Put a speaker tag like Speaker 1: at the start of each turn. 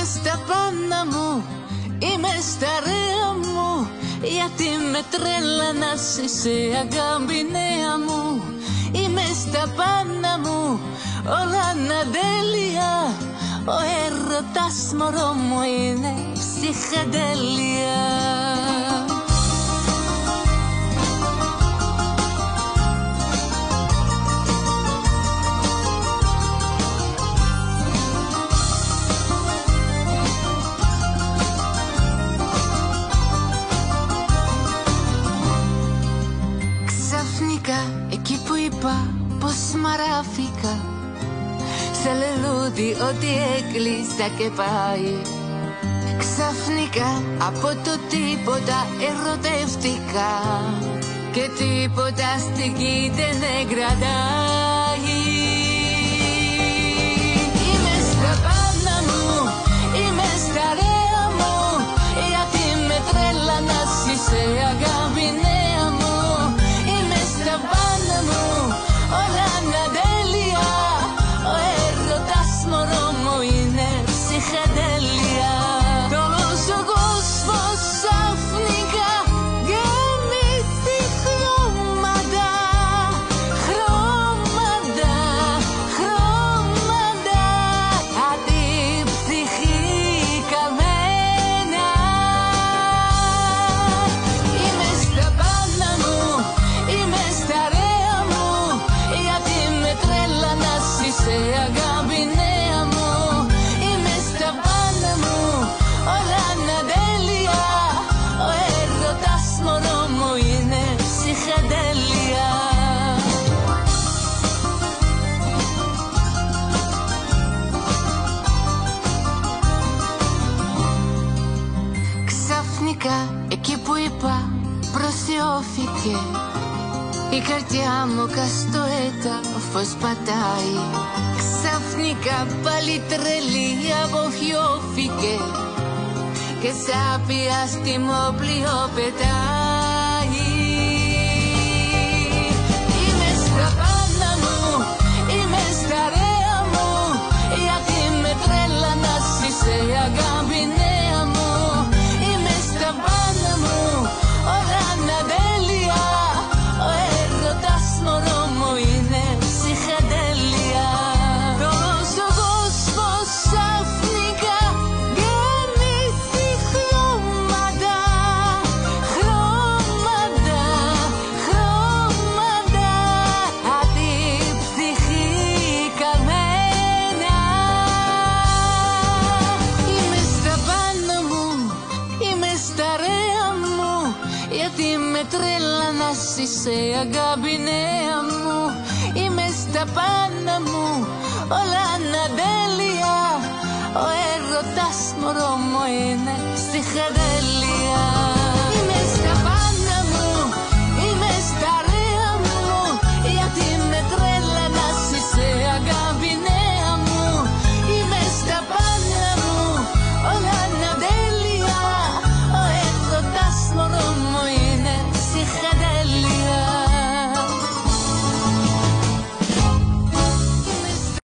Speaker 1: στα πάνω μου, είμαι στα ρέα μου, γιατί με τρέλανας είσαι αγάπη νέα μου. Είμαι στα πάνω μου, όλα ανατέλεια, ο έρωτας μωρό μου είναι ψυχαντέλεια. Εκεί που είπα πως μαράφηκα, σε λουλούδι ότι έκλεισα και πάει. Ξαφνικά από το τίποτα ερωτεύτηκα και τίποτα στην γη δεν κρατάει. Είμαι στα πάνω μου, είμαι στα ρέα μου, γιατί με τρέλανας είσαι αγάπη νέα μου. Στα πάνω μου, όλα ανατέλεια, ο έρωτας μωρό μου είναι ψυχαντέλεια. Όλος ο κόσμος ξαφνικά γεμίσει χρώματα, χρώματα, χρώματα, απ' τη ψυχή καμένα. Είμαι στα πάνω μου, είμαι στα ρέα μου, γιατί με τρέλανας είσαι αγάπη νέα μου. Είμαι στα πάνω μου, όλα ανατέλεια, ο έρωτας μωρό μου είναι ψυχαντέλεια. Ξαφνικά εκεί που είπα προσιώθηκε, η καρδιά μου καστοέτα φως πατάει. Ξαφνικά πάλι τρελή αποφιώθηκε και σαν πιάστημο πλοίο πετάει. Είμαι στα πάνω μου, είμαι στα ρέα μου, γιατί με τρέλανας είσαι αγάπη νέα μου. Είμαι στα πάνω μου, όλα ανατέλεια, ο έρωτας μωρό μου είναι ψυχαντέλεια. Όλος ο κόσμος ξαφνικά γεμίσει χρώματα, χρώματα, χρώματα, απ' τη ψυχή καμένα. Είμαι στα πάνω μου, είμαι στα ρέα μου, γιατί με τρέλανας είσαι αγάπη νέα μου. Είμαι στα πάνω μου, όλα ανατέλεια, ο έρωτας μωρό μου είναι ψυχαντέλεια.